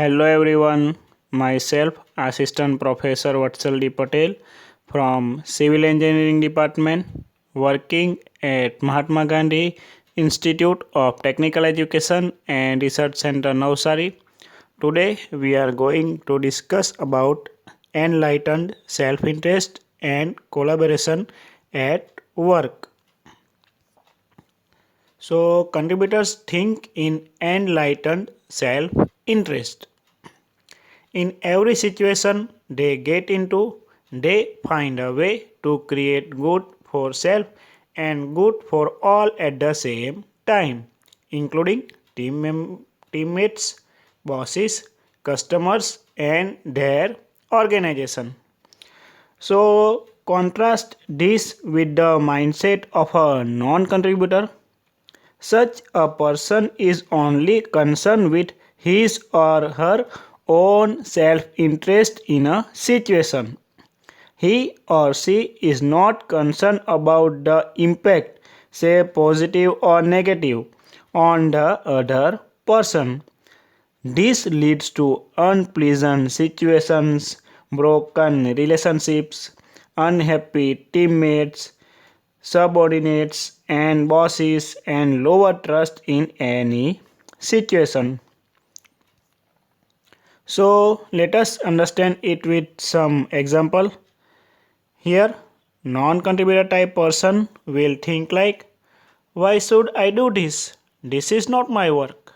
Hello everyone, myself Assistant Professor Vatsal Patel from Civil Engineering Department working at Mahatma Gandhi Institute of Technical Education and Research Center Navsari. Today we are going to discuss about enlightened self-interest and collaboration at work. So contributors think in enlightened self-interest. In every situation they get into, they find a way to create good for self and good for all at the same time, including teammates, bosses, customers, and their organization. So, contrast this with the mindset of a non contributor. Such a person is only concerned with his or her own self interest in a situation. He or she is not concerned about the impact, say positive or negative, on the other person. This leads to unpleasant situations, broken relationships, unhappy teammates, subordinates, and bosses, and lower trust in any situation. So let us understand it with some example. Here, non-contributor type person will think like, why should I do this? This is not my work.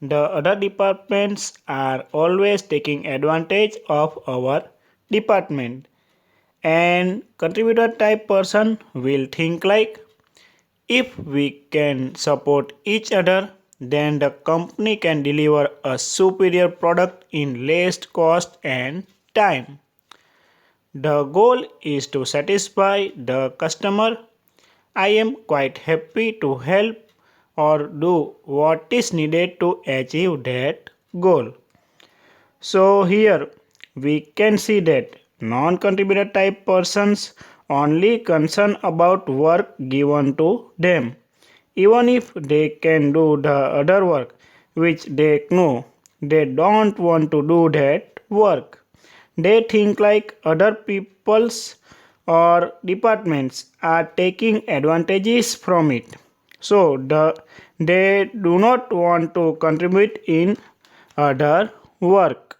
The other departments are always taking advantage of our department. And contributor type person will think like, if we can support each other, then the company can deliver a superior product in less cost and time. The goal is to satisfy the customer. I am quite happy to help or do what is needed to achieve that goal. So here we can see that non-contributor type persons only concern about work given to them. Even if they can do the other work which they know, they don't want to do that work. They think like other people's or departments are taking advantages from it. So they do not want to contribute in other work.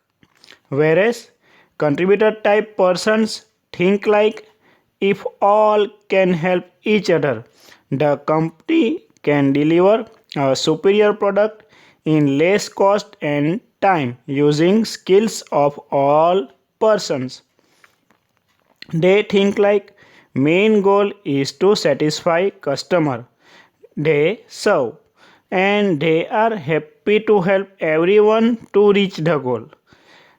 Whereas contributor type persons think like, if all can help each other, the company can deliver a superior product in less cost and time using skills of all persons. They think like main goal is to satisfy customer they serve, and they are happy to help everyone to reach the goal.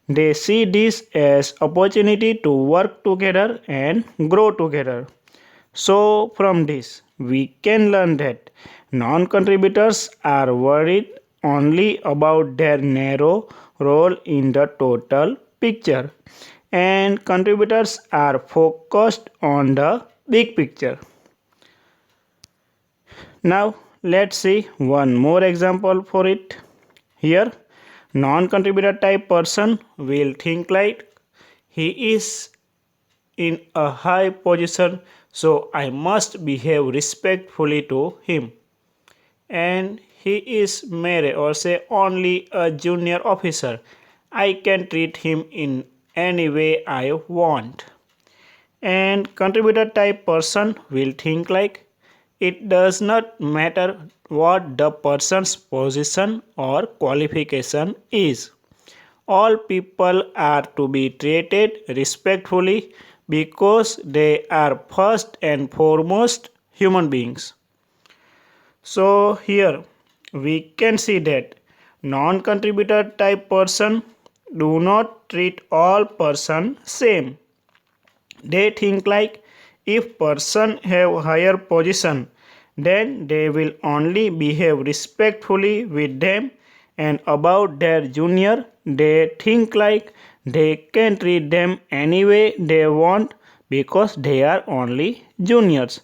They see this as opportunity to work together and grow together. So from this we can learn that non-contributors are worried only about their narrow role in the total picture, and contributors are focused on the big picture. Now let's see one more example for it. Here, non-contributor type person will think like, he is in a high position, so I must behave respectfully to him. And he is mere or say only a junior officer. I can treat him in any way I want. And contributor type person will think like, it does not matter what the person's position or qualification is. All people are to be treated respectfully because they are first and foremost human beings. So here we can see that non-contributor type person do not treat all person same. They think like, if person have higher position, then they will only behave respectfully with them, and about their junior they think like they can treat them any way they want because they are only juniors.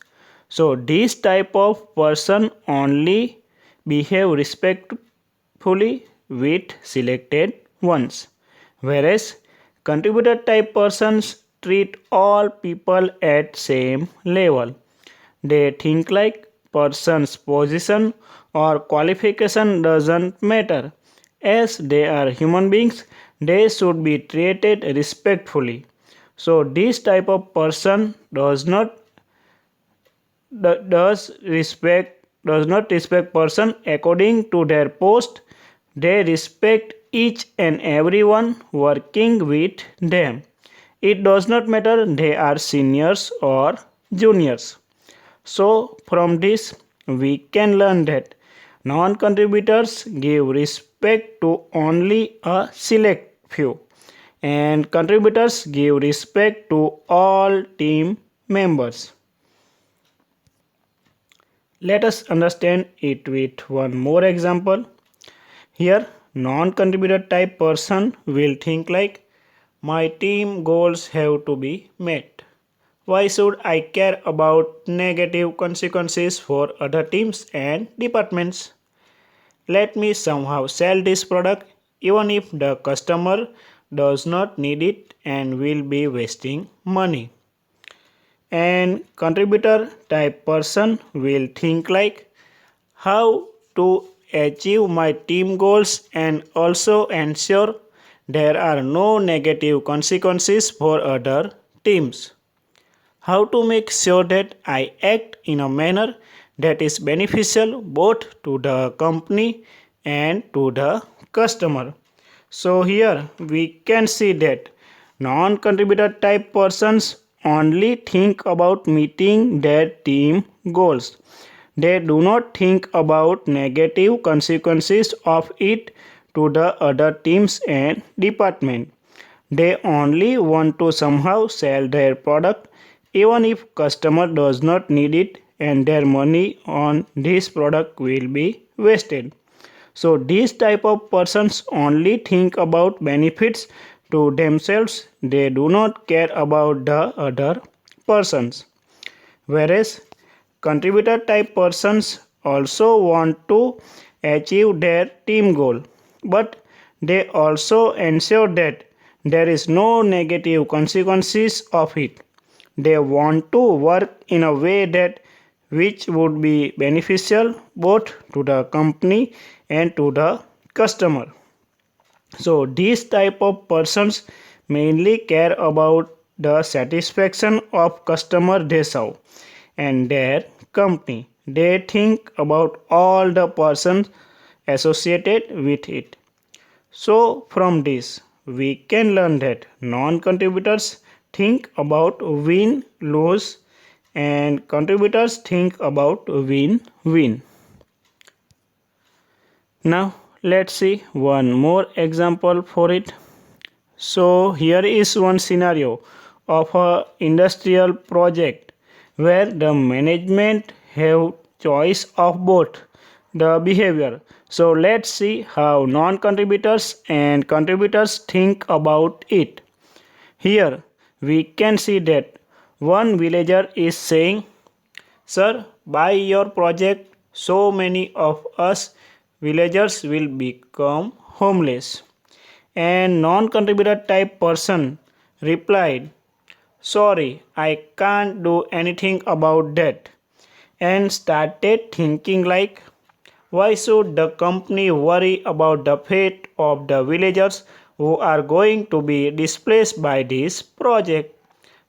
So this type of person only behave respectfully with selected ones, whereas contributor type persons treat all people at same level. They think like person's position or qualification doesn't matter. As they are human beings, they should be treated respectfully. So this type of person does not respect person according to their post. They respect each and everyone working with them. It does not matter they are seniors or juniors. So, from this, we can learn that non contributors give respect to only a select few, and contributors give respect to all team members. Let us understand it with one more example. Here, non contributor type person will think like my team goals have to be met. Why should I care about negative consequences for other teams and departments? Let me somehow sell this product even if the customer does not need it and will be wasting money. And contributor type person will think like how to achieve my team goals and also ensure there are no negative consequences for other teams. How to make sure that I act in a manner that is beneficial both to the company and to the customer. So here we can see that non-contributor type persons only think about meeting their team goals. They do not think about negative consequences of it to the other teams and department. They only want to somehow sell their product even if customer does not need it and their money on this product will be wasted. So these type of persons only think about benefits to themselves. They do not care about the other persons. Whereas contributor type persons also want to achieve their team goal, but they also ensure that there is no negative consequences of it. They want to work in a way that which would be beneficial both to the company and to the customer. So these type of persons mainly care about the satisfaction of customer they serve and their company. They think about all the persons associated with it. So from this we can learn that non-contributors think about win-lose and contributors think about win-win. Now let's see one more example for it. So here is one scenario of a industrial project where the management have choice of both the behavior. So let's see how non-contributors and contributors think about it. Here we can see that one villager is saying, "Sir, by your project, so many of us villagers will become homeless." And non-contributor type person replied, "Sorry, I can't do anything about that." And started thinking like, why should the company worry about the fate of the villagers who are going to be displaced by this project?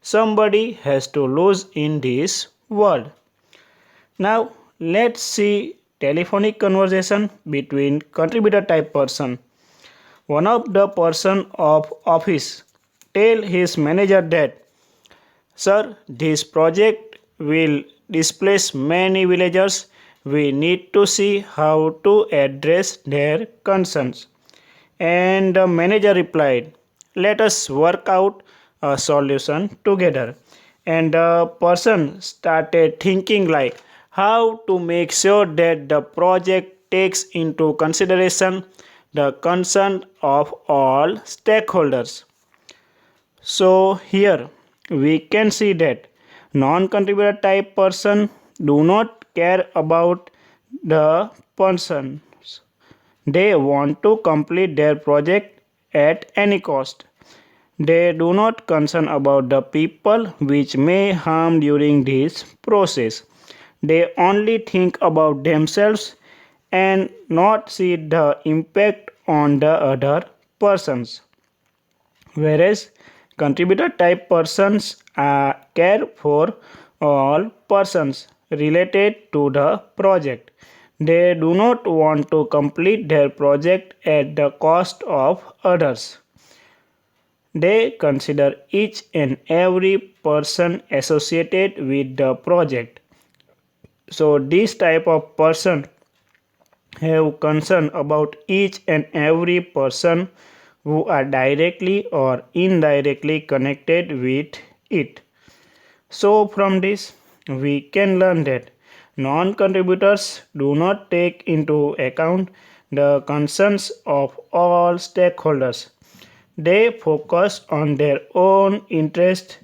Somebody has to lose in this world. Now let's see telephonic conversation between contributor type person. One of the person of office tell his manager that, "Sir, this project will displace many villagers. We need to see how to address their concerns." And the manager replied, "Let us work out a solution together." And the person started thinking like how to make sure that the project takes into consideration the concern of all stakeholders. So here we can see that non-contributor type person do not care about the persons. They want to complete their project at any cost. They do not concern about the people which may harm during this process. They only think about themselves and not see the impact on the other persons. Whereas contributor type persons care for all persons related to the project. They do not want to complete their project at the cost of others. They consider each and every person associated with the project. So this type of person have concern about each and every person who are directly or indirectly connected with it. So from this we can learn that non-contributors do not take into account the concerns of all stakeholders. They focus on their own interest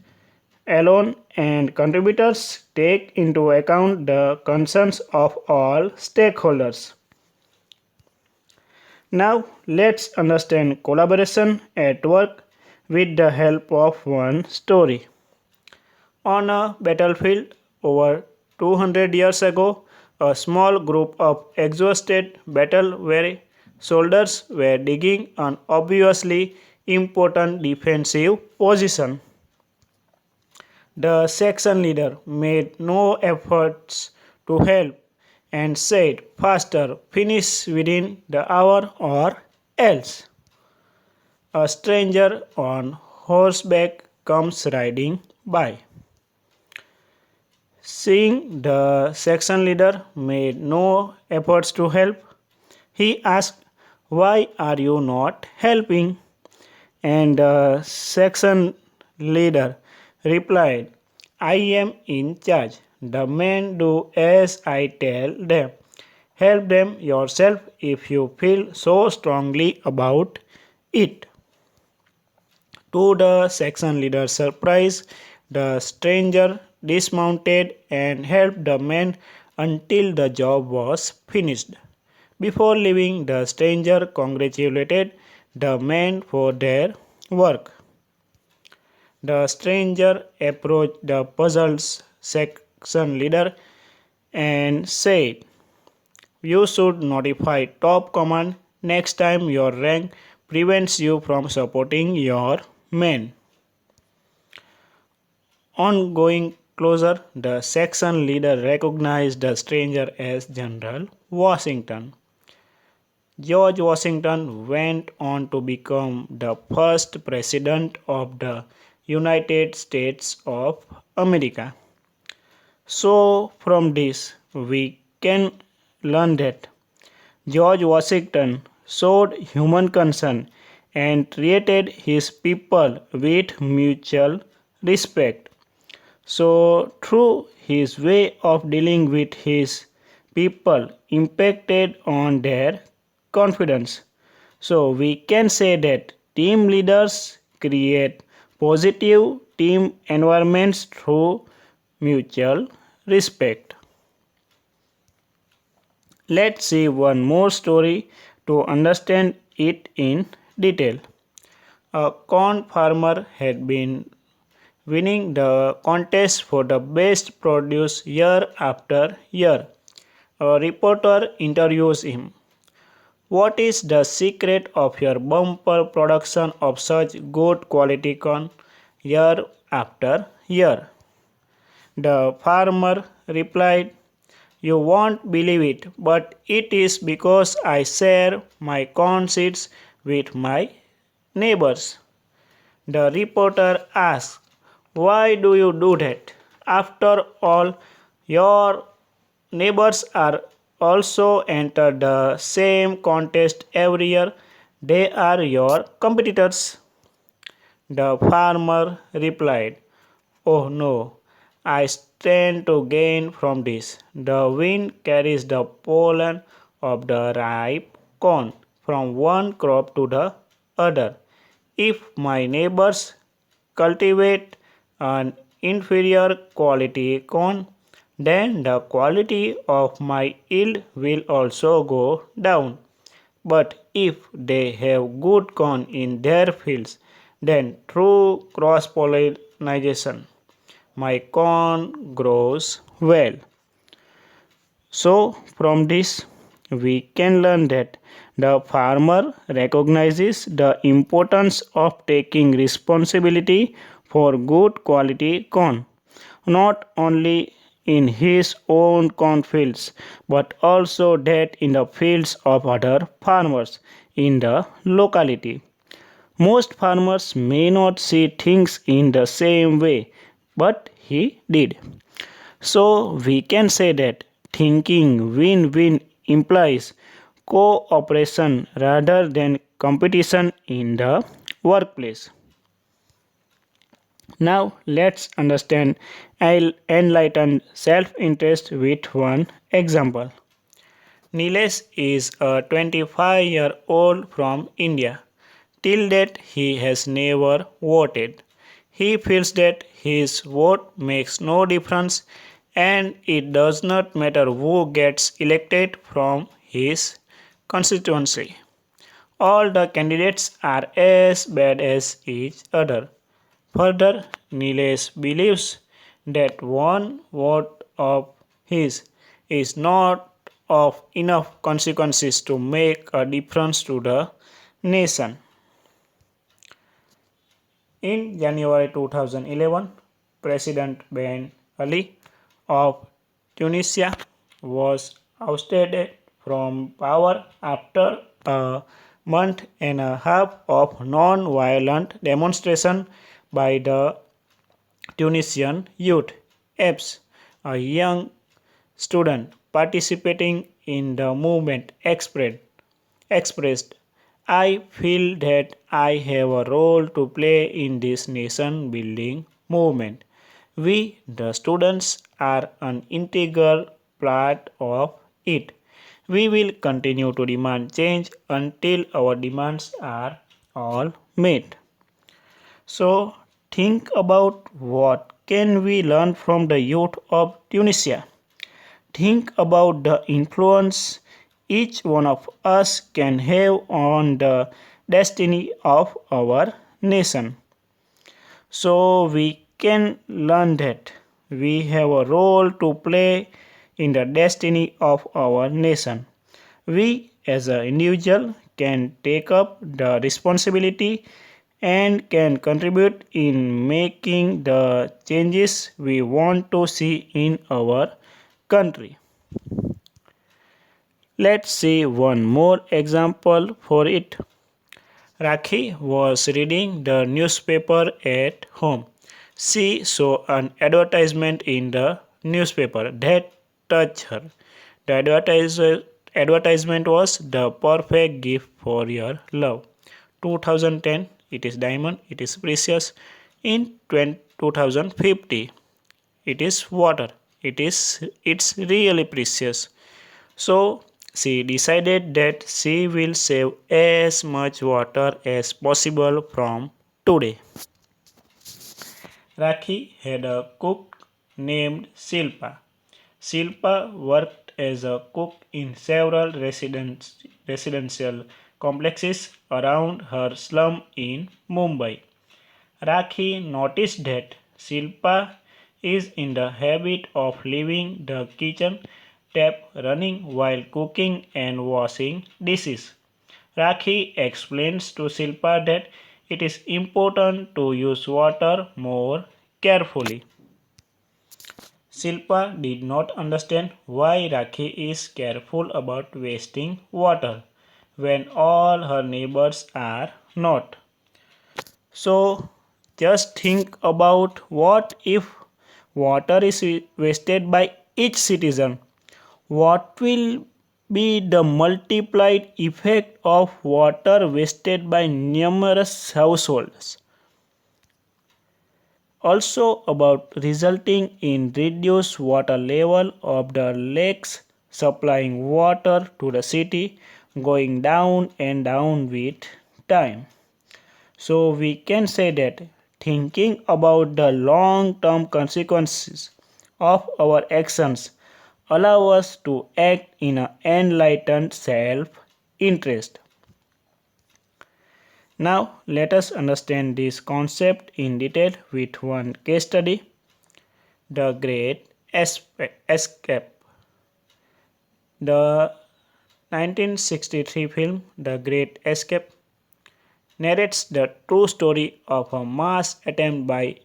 alone, and contributors take into account the concerns of all stakeholders. Now let's understand collaboration at work with the help of one story. On a battlefield over 200 years ago, a small group of exhausted battle-weary soldiers were digging an obviously important defensive position. The section leader made no efforts to help and said, "Faster, finish within the hour or else." A stranger on horseback comes riding by. Seeing the section leader made no efforts to help, he asked, "Why are you not helping?" And the section leader replied, "I am in charge. The men do as I tell them. Help them yourself if you feel so strongly about it." To the section leader's surprise, the stranger dismounted and helped the men until the job was finished. Before leaving, the stranger congratulated the men for their work. The stranger approached the puzzled section leader and said, "You should notify top command next time your rank prevents you from supporting your men." On going closer, the section leader recognized the stranger as General Washington. George Washington went on to become the first president of the United States of America. So, from this, we can learn that George Washington showed human concern and treated his people with mutual respect. So, through his way of dealing with his people impacted on their confidence. So, we can say that team leaders create positive team environments through mutual respect. Let's see one more story to understand it in detail. A corn farmer had been winning the contest for the best produce year after year. A reporter interviews him. "What is the secret of your bumper production of such good quality corn year after year?" The farmer replied, "You won't believe it, but it is because I share my corn seeds with my neighbors." The reporter asked, "Why do you do that? After all, your neighbors are also enter the same contest every year. They are your competitors." The farmer replied, "Oh no, I stand to gain from this. The wind carries the pollen of the ripe corn from one crop to the other. If my neighbors cultivate an inferior quality corn, then the quality of my yield will also go down. but if they have good corn in their fields, then through cross pollination, my corn grows well. So, from this, we can learn that the farmer recognizes the importance of taking responsibility for good quality corn, not only in his own cornfields, but also that in the fields of other farmers in the locality. Most farmers may not see things in the same way, but he did. So we can say that thinking win win implies cooperation rather than competition in the workplace. Now let's understand enlightened self interest with one example. Nilesh is a 25-year-old from India. Till date, he has never voted. He feels that his vote makes no difference and it does not matter who gets elected from his constituency. All the candidates are as bad as each other. Further, Nilesh believes that one vote of his is not of enough consequences to make a difference to the nation. In January 2011, President Ben Ali of Tunisia was ousted from power after a month and a half of non-violent demonstration by the Tunisian youth. Epps, a young student participating in the movement, expressed, I feel that I have a role to play in this nation building movement. We, the students, are an integral part of it. We will continue to demand change until our demands are all met. So think about what can we learn from the youth of Tunisia. Think about the influence each one of us can have on the destiny of our nation. So we can learn that we have a role to play in the destiny of our nation. We as an individual can take up the responsibility and can contribute in making the changes we want to see in our country. Let's see one more example for it. Rakhi was reading the newspaper at home. She saw an advertisement in the newspaper that touched her. The advertisement was the perfect gift for your love. 2010, it is diamond, it is precious. In 2050, it is water. It's really precious. So she decided that she will save as much water as possible from today. Rakhi had a cook named Silpa. Silpa worked as a cook in several residential complexes around her slum in Mumbai. Rakhi noticed that Silpa is in the habit of leaving the kitchen tap running while cooking and washing dishes. Rakhi explains to Silpa that it is important to use water more carefully. Silpa did not understand why Rakhi is careful about wasting water when all her neighbors are not. So just think about what if water is wasted by each citizen. What will be the multiplied effect of water wasted by numerous households? Also about resulting in reduced water level of the lakes supplying water to the city going down and down with time. So we can say that thinking about the long-term consequences of our actions allow us to act in an enlightened self-interest. Now let us understand this concept in detail with one case study, the Great Escape. The 1963 film The Great Escape narrates the true story of a mass attempt by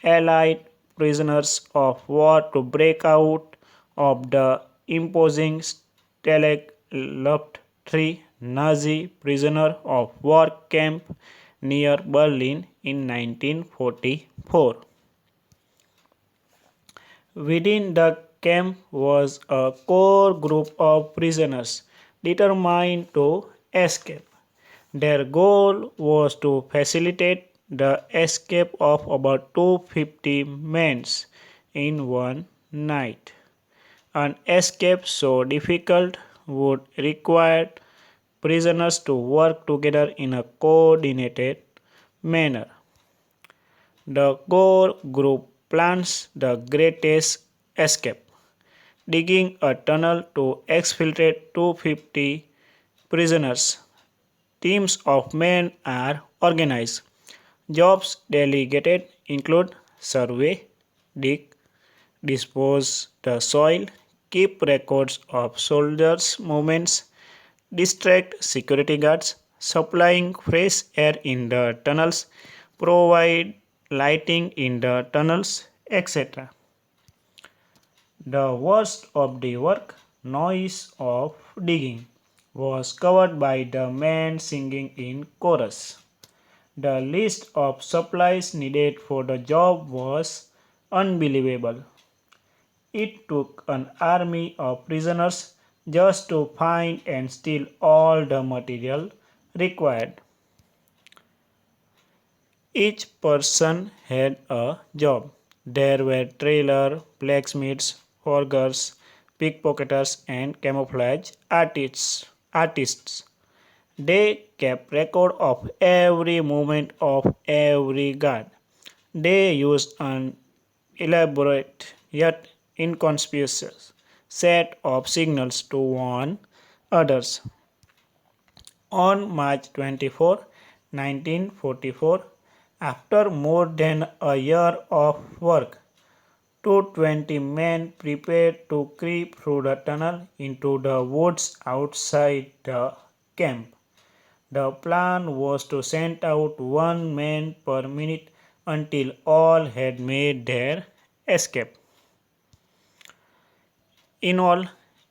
Allied prisoners of war to break out of the imposing Stalag Luft 3 Nazi prisoner of war camp near Berlin in 1944. Within the camp was a core group of prisoners determined to escape. Their goal was to facilitate the escape of about 250 men in one night. An escape so difficult would require prisoners to work together in a coordinated manner. The core group plans the greatest escape, digging a tunnel to exfiltrate 250 prisoners. Teams of men are organized. Jobs delegated include survey, dig, dispose the soil, keep records of soldiers' movements, distract security guards, supplying fresh air in the tunnels, provide lighting in the tunnels, etc. The worst of the work, noise of digging, was covered by the men singing in chorus. The list of supplies needed for the job was unbelievable. It took an army of prisoners just to find and steal all the material required. Each person had a job. There were tailors, blacksmiths, forgers, pickpocketers, and camouflage artists. They kept record of every movement of every guard. They used an elaborate yet inconspicuous set of signals to warn others. On March 24, 1944, after more than a year of work, 220 men prepared to creep through the tunnel into the woods outside the camp. The plan was to send out one man per minute until all had made their escape. In all,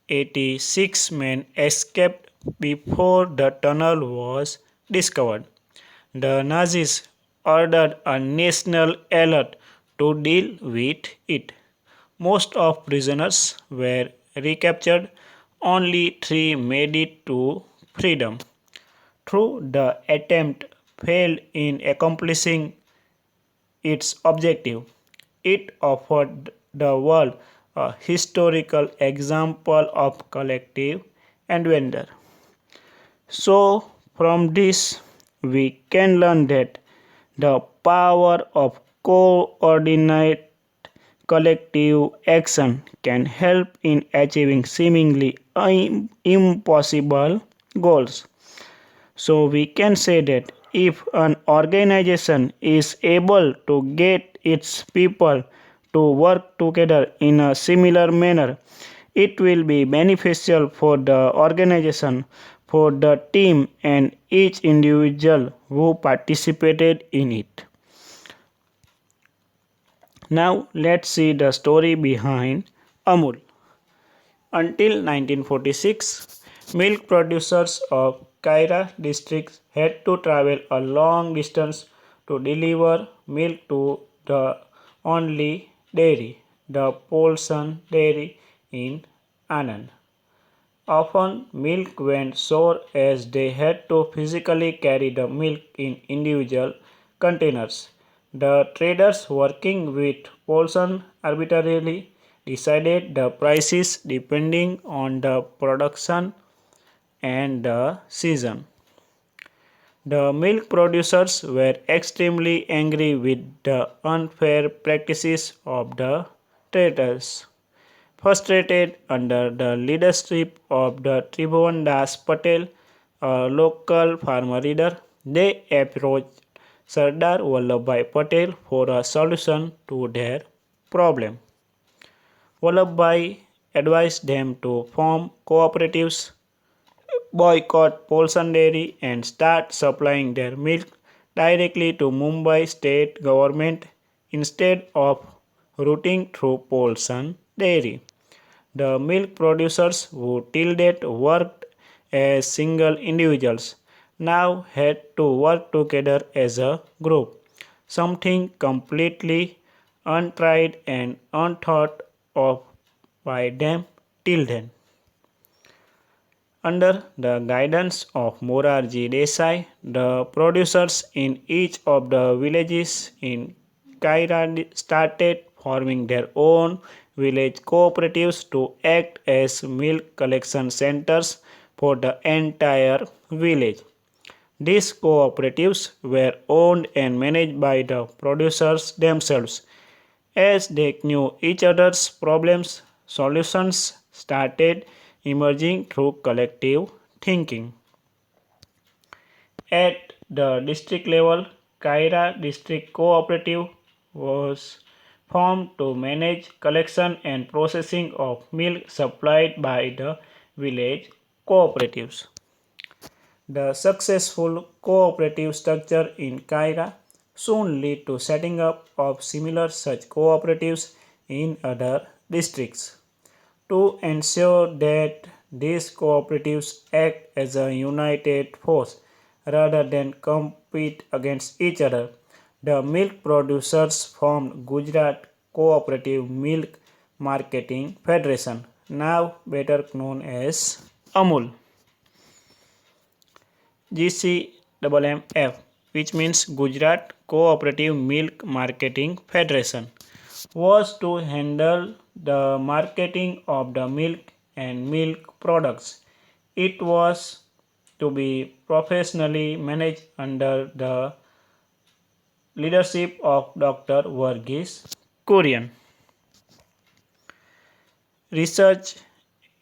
86 men escaped before the tunnel was discovered. The Nazis ordered a national alert to deal with it. Most of prisoners were recaptured, only 3 made it to freedom. Though the attempt failed in accomplishing its objective, it offered the world a historical example of collective adventure. So, from this, we can learn that the power of coordinate collective action can help in achieving seemingly impossible goals. So we can say that if an organization is able to get its people to work together in a similar manner, it will be beneficial for the organization, for the team, and each individual who participated in it. Now let's see the story behind Amul. Until 1946, milk producers of Kaira district had to travel a long distance to deliver milk to the only dairy, the Polson dairy in Anand. Often milk went sour as they had to physically carry the milk in individual containers. The traders working with Polson arbitrarily decided the prices depending on the production and the season. The milk producers were extremely angry with the unfair practices of the traders. Frustrated under the leadership of the Tribhuvan Das Patel, a local farmer leader, They approached Sardar Vallabhbhai Patel for a solution to their problem. Vallabhbhai advised them to form cooperatives, boycott Polson Dairy, and start supplying their milk directly to Mumbai state government instead of routing through Polson Dairy. The milk producers who till date worked as single individuals now had to work together as a group, something completely untried and unthought of by them till then. Under the guidance of Morarji Desai, the producers in each of the villages in Kaira started forming their own village cooperatives to act as milk collection centers for the entire village. These cooperatives were owned and managed by the producers themselves. As they knew each other's problems, solutions started emerging through collective thinking. At the district level, Kaira District Cooperative was formed to manage collection and processing of milk supplied by the village cooperatives. The successful cooperative structure in Kaira soon led to setting up of similar such cooperatives in other districts. To ensure that these cooperatives act as a united force rather than compete against each other, the milk producers formed Gujarat Cooperative Milk Marketing Federation, now better known as AMUL. GCMMF, which means Gujarat Cooperative Milk Marketing Federation, was to handle the marketing of the milk and milk products. It was to be professionally managed under the leadership of Dr. Varghese Kurian. Research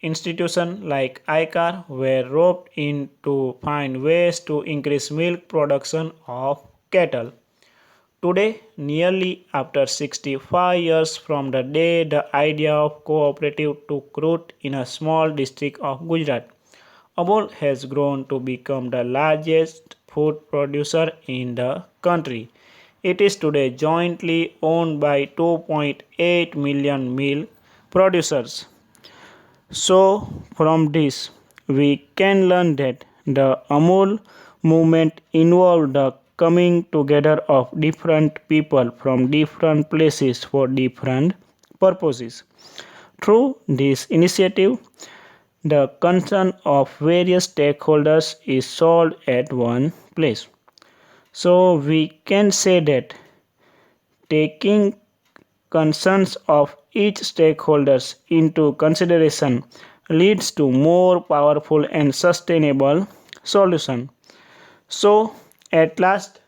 institutions like ICAR were roped in to find ways to increase milk production of cattle. Today, nearly after 65 years from the day the idea of cooperative took root in a small district of Gujarat, Amul has grown to become the largest food producer in the country. It is today jointly owned by 2.8 million milk producers. So, from this, we can learn that the Amul movement involved the coming together of different people from different places for different purposes. Through this initiative, the concern of various stakeholders is solved at one place. So, we can say that taking concerns of each stakeholders into consideration leads to more powerful and sustainable solution. So at last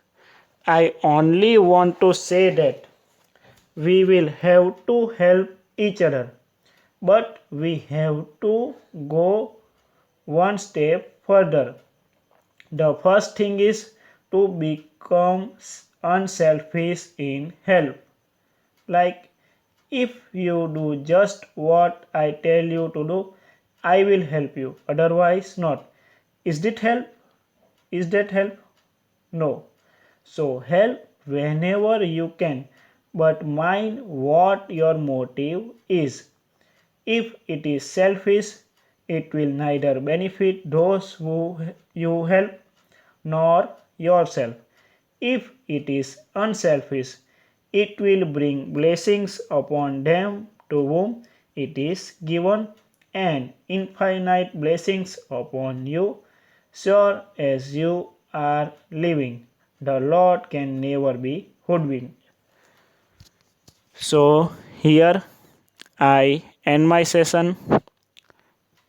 I only want to say that we will have to help each other, but we have to go one step further. The first thing is to become unselfish in help. Like, if you do just what I tell you to do, I will help you. Otherwise, not. Is that help? Is that help? No. So, help whenever you can, but mind what your motive is. If it is selfish, it will neither benefit those who you help nor yourself. If it is unselfish, it will bring blessings upon them to whom it is given and infinite blessings upon you, sure as you are living. The Lord can never be hoodwinked. So, here I end my session.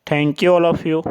Thank you, all of you.